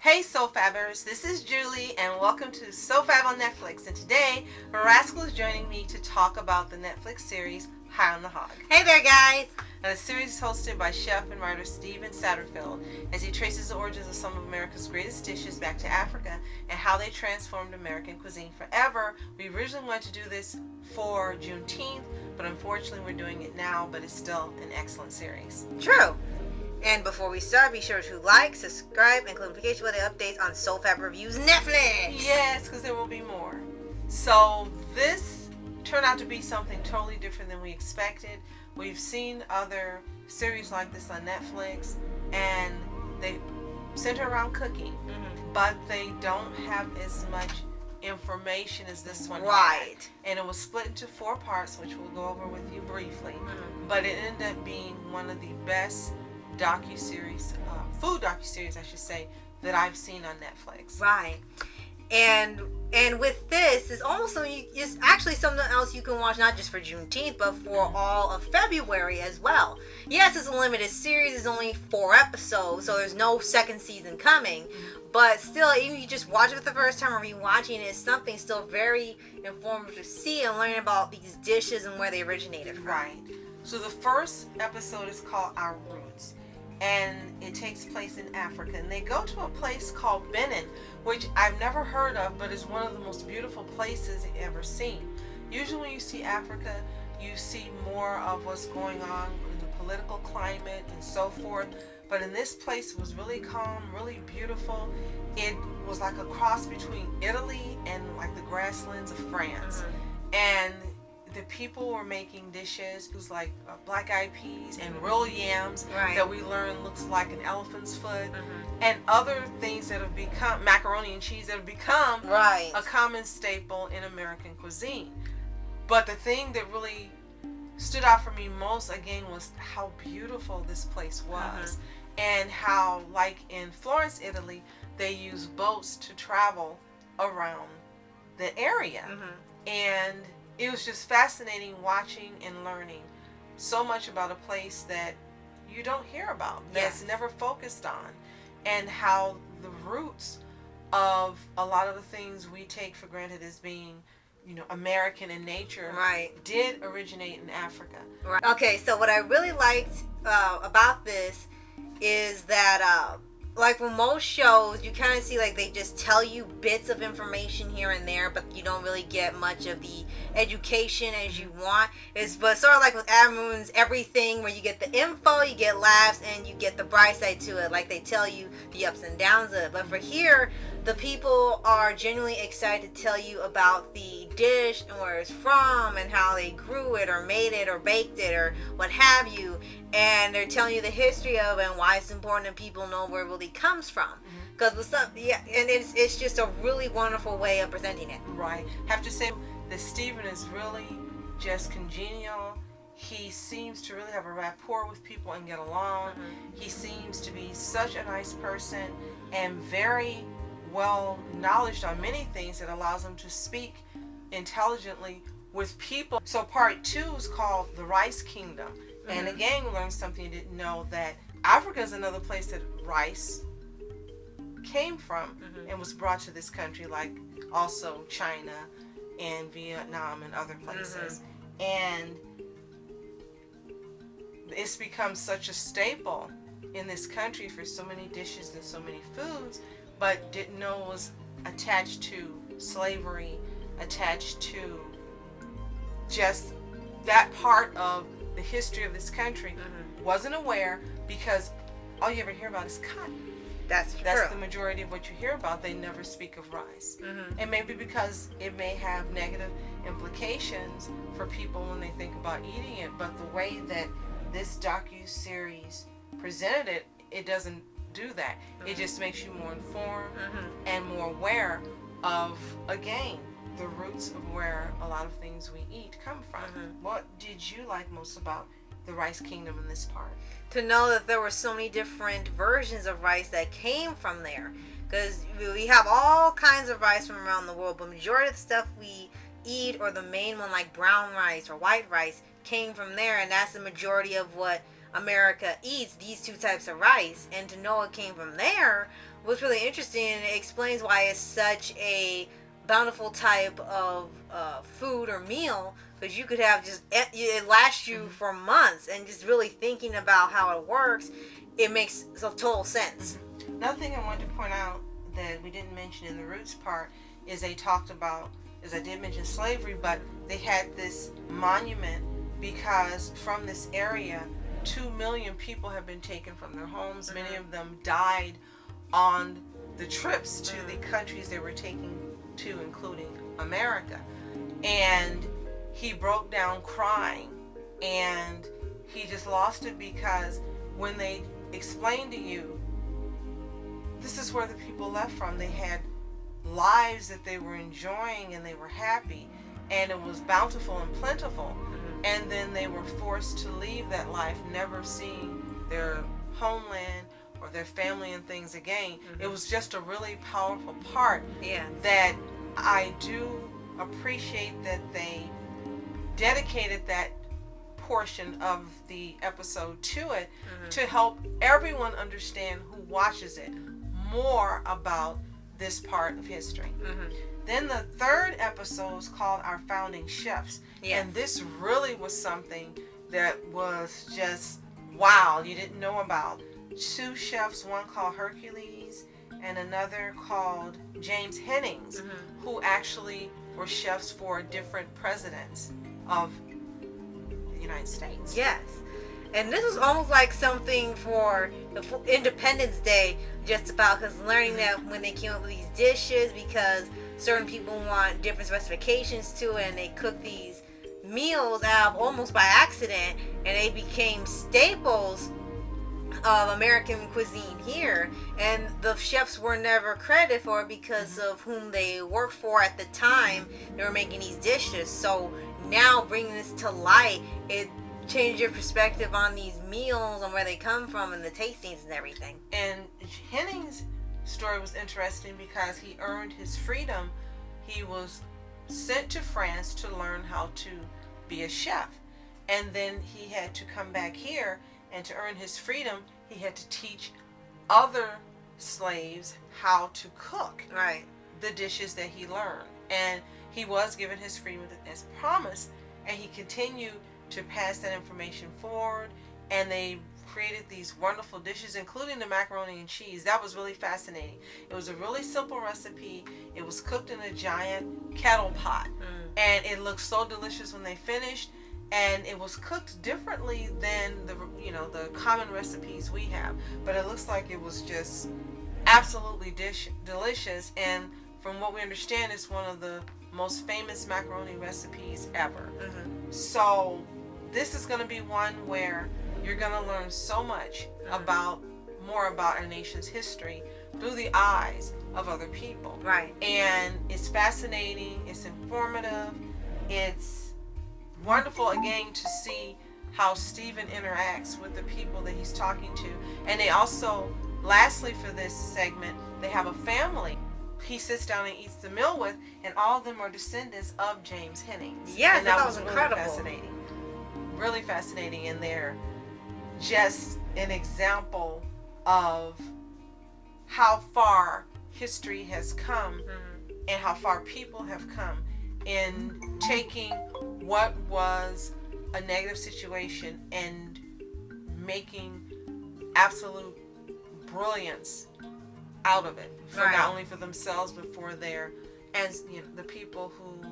Hey Sofhabers, this is Julie and welcome to Sofab on Netflix, and today Rascal is joining me to talk about the Netflix series High on the Hog. Hey there guys! Now, the series is hosted by chef and writer Steven Satterfield as he traces the origins of some of America's greatest dishes back to Africa and how they transformed American cuisine forever. We originally wanted to do this for Juneteenth, but unfortunately we're doing it now, but it's still an excellent series. True! And before we start, be sure to like, subscribe, and click notification for the updates on Sofab Reviews Netflix! Yes, because there will be more. So this turned out to be something totally different than we expected. We've seen other series like this on Netflix, and they center around cooking, but they don't have as much information as this one Right. had. And it was split into 4 parts, which we'll go over with you briefly. But it ended up being one of the best docuseries, food docuseries, I should say, that I've seen on Netflix. Right. And with this, it's almost it's actually something else you can watch not just for Juneteenth, but for all of February as well. Yes, it's a limited series. It's only 4 episodes, so there's no second season coming. But still, even if you just watch it for the first time or rewatching it, it's something still very informative to see and learn about these dishes and where they originated from. Right. So the first episode is called Our Roots, and it takes place in Africa, and they go to a place called Benin, which I've never heard of, but is one of the most beautiful places you've ever seen. Usually when you see Africa, you see more of what's going on in the political climate and so forth, but in this place it was really calm, really beautiful. It was like a cross between Italy and like the grasslands of France. And the people were making dishes. It was like black-eyed peas and real yams that we learned looks like an elephant's foot, and other things that have become macaroni and cheese that have become a common staple in American cuisine. But the thing that really stood out for me most again was how beautiful this place was, and how, like in Florence, Italy, they use boats to travel around the area. And it was just fascinating watching and learning so much about a place that you don't hear about, that's never focused on, and how the roots of a lot of the things we take for granted as being, you know, American in nature did originate in Africa. Okay, so what I really liked about this is that like with most shows, you kind of see like they just tell you bits of information here and there, but you don't really get much of the education as you want. But sort of like with Moon's everything, where you get the info, you get laughs, and you get the bright side to it. Like they tell you the ups and downs of it. But for here, the people are genuinely excited to tell you about the dish and where it's from and how they grew it or made it or baked it or what have you. And they're telling you the history of it and why it's important that people know where it really comes from. Because with some, and it's just a really wonderful way of presenting it. Right. Have to say that Steven is really just congenial. He seems to really have a rapport with people and get along. He seems to be such a nice person and very well knowledge on many things that allows him to speak intelligently with people. So part 2 is called The Rice Kingdom. And again, we learned something you didn't know, that Africa is another place that rice came from and was brought to this country, like also China and Vietnam and other places. And it's become such a staple in this country for so many dishes and so many foods, but didn't know it was attached to slavery, attached to just that part of the history of this country. Wasn't aware, because all you ever hear about is cotton. That's true. That's the majority of what you hear about. They never speak of rice. And maybe because it may have negative implications for people when they think about eating it, but the way that this docu-series presented it, it doesn't do that. It just makes you more informed and more aware of, again, the roots of where a lot of things we eat come from. What did you like most about the Rice Kingdom in this part? To know that there were so many different versions of rice that came from there. Because we have all kinds of rice from around the world, but majority of the stuff we eat, or the main one like brown rice or white rice, came from there, and that's the majority of what America eats, these 2 types of rice. And to know it came from there what's really interesting, and it explains why it's such a bountiful type of food or meal, because you could have just, it lasts you for months, and just really thinking about how it works, it makes total sense. Another thing I wanted to point out that we didn't mention in the roots part is they talked about, as I did mention slavery, but they had this monument because from this area 2 million people have been taken from their homes. Many of them died on the trips to the countries they were taking to, including America. And he broke down crying, and he just lost it, because when they explained to you, this is where the people left from. They had lives that they were enjoying, and they were happy, and it was bountiful and plentiful. And then they were forced to leave that life, never seeing their homeland or their family and things again. It was just a really powerful part that I do appreciate that they dedicated that portion of the episode to it, to help everyone understand who watches it more about this part of history. Then the third episode is called Our Founding Chefs. And this really was something that was just, wow, you didn't know about. 2 chefs, one called Hercules and another called James Hennings, who actually were chefs for different presidents of the United States. Yes. And this was almost like something for the Independence Day, just about, because learning that when they came up with these dishes, because certain people want different specifications to it, and they cook these meals out almost by accident, and they became staples of American cuisine here, and the chefs were never credited for it because of whom they worked for at the time they were making these dishes. So now bringing this to light, it changed your perspective on these meals and where they come from and the tastings and everything. And Henning's story was interesting because he earned his freedom. He was sent to France to learn how to be a chef, and then he had to come back here, and to earn his freedom he had to teach other slaves how to cook the dishes that he learned. And he was given his freedom as promised, and he continued to pass that information forward, and they created these wonderful dishes, including the macaroni and cheese. That was really fascinating. It was a really simple recipe. It was cooked in a giant kettle pot, and it looked so delicious when they finished. And it was cooked differently than the common recipes we have, but it looks like it was just absolutely delicious. And from what we understand, it's one of the most famous macaroni recipes ever. So this is going to be one where you're going to learn so much more about our nation's history through the eyes of other people. And it's fascinating, it's informative, it's wonderful again to see how Stephen interacts with the people that he's talking to. And they also, lastly for this segment, they have a family he sits down and eats the meal with, and all of them are descendants of James Hennings. Yes, and that was incredible. Really fascinating. Really fascinating, and they're just an example of how far history has come and how far people have come in taking what was a negative situation and making absolute brilliance out of it, for not only for themselves but for their, as the people who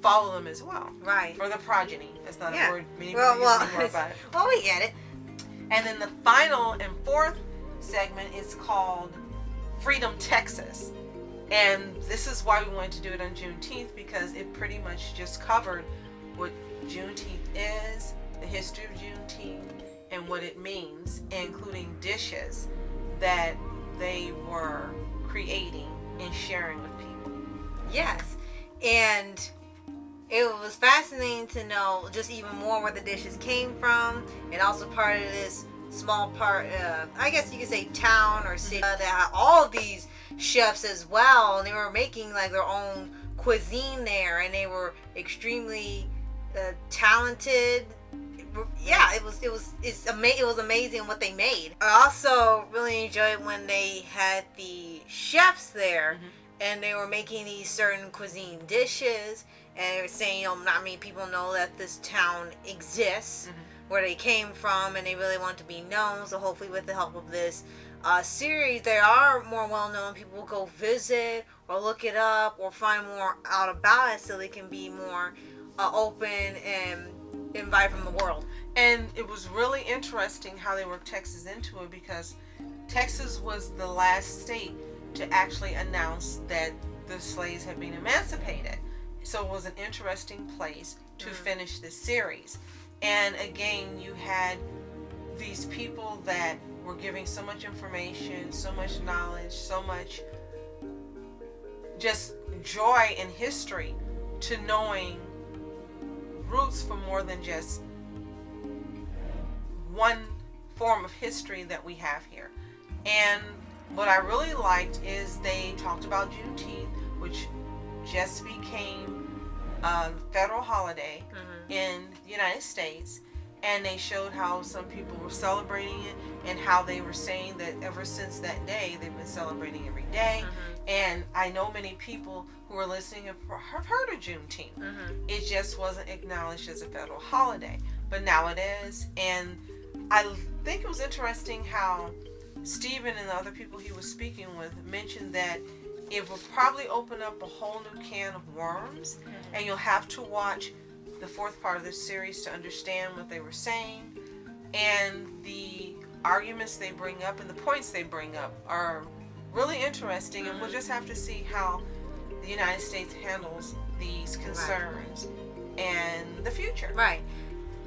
follow them as well. For the progeny. That's not a word many people use anymore about it. Well, we get it. And then the final and fourth segment is called Freedom Texas. And this is why we wanted to do it on Juneteenth, because it pretty much just covered what Juneteenth is, the history of Juneteenth, and what it means, including dishes that they were creating and sharing with people. Yes. And it was fascinating to know just even more where the dishes came from, and also part of this small part, I guess you could say town or city, that had all of these chefs as well, and they were making like their own cuisine there, and they were extremely talented, it was amazing what they made. I also really enjoyed when they had the chefs there, and they were making these certain cuisine dishes, and they were saying, not many people know that this town exists, where they came from, and they really want to be known. So hopefully, with the help of this series, they are more well known. People will go visit or look it up or find more out about it, so they can be more open and invite from the world. And it was really interesting how they worked Texas into it, because Texas was the last state to actually announce that the slaves had been emancipated. So it was an interesting place to finish this series. And again, you had these people that were giving so much information, so much knowledge, so much just joy and history to knowing roots for more than just one form of history that we have here. And what I really liked is they talked about Juneteenth, which just became a federal holiday in the United States, and they showed how some people were celebrating it and how they were saying that ever since that day they've been celebrating every day. And I know many people who are listening have heard of Juneteenth. It just wasn't acknowledged as a federal holiday, but now it is. And I think it was interesting how Stephen and the other people he was speaking with mentioned that it will probably open up a whole new can of worms, and you'll have to watch the fourth part of this series to understand what they were saying. And the arguments they bring up and the points they bring up are really interesting, and we'll just have to see how the United States handles these concerns and the future. Right.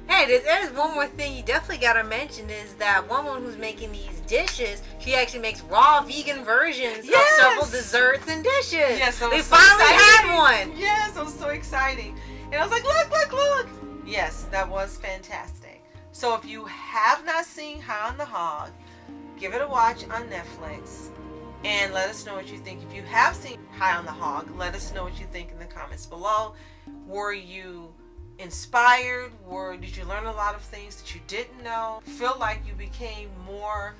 Hey, there's one more thing you definitely got to mention, is that woman who's making these dishes, she actually makes raw vegan versions of several desserts and dishes. Yes, we finally had one. Yes, it was so exciting. And I was like, look. Yes, that was fantastic. So if you have not seen High on the Hog, give it a watch on Netflix and let us know what you think. If you have seen High on the Hog, let us know what you think in the comments below. Were you inspired? Did you learn a lot of things that you didn't know? Feel like you became more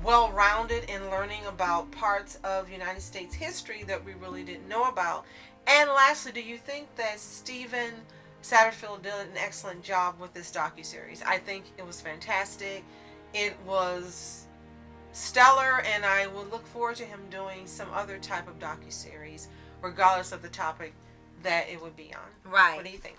well-rounded in learning about parts of United States history that we really didn't know about? And lastly, do you think that Steven Satterfield did an excellent job with this docuseries? I think it was fantastic. It was stellar, and I will look forward to him doing some other type of docuseries, regardless of the topic that it would be on. Right. What do you think?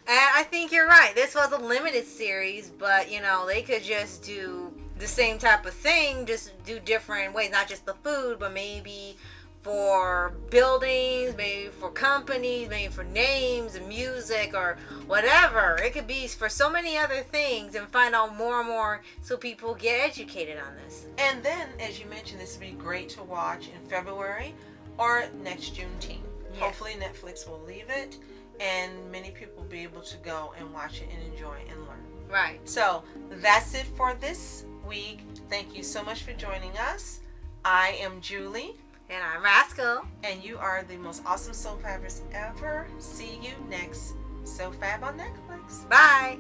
And I think you're right. This was a limited series, but they could just do the same type of thing, just do different ways, not just the food, but maybe for buildings, maybe for companies, maybe for names and music or whatever. It could be for so many other things, and find out more and more so people get educated on this. And then, as you mentioned, this would be great to watch in February or next Juneteenth. Yes. Hopefully Netflix will leave it, and many people will be able to go and watch it and enjoy and learn. Right. So that's it for this week. Thank you so much for joining us. I am Julie. And I'm Rascal. And you are the most awesome Sofhabers ever. See you next Sofab on Netflix. Bye.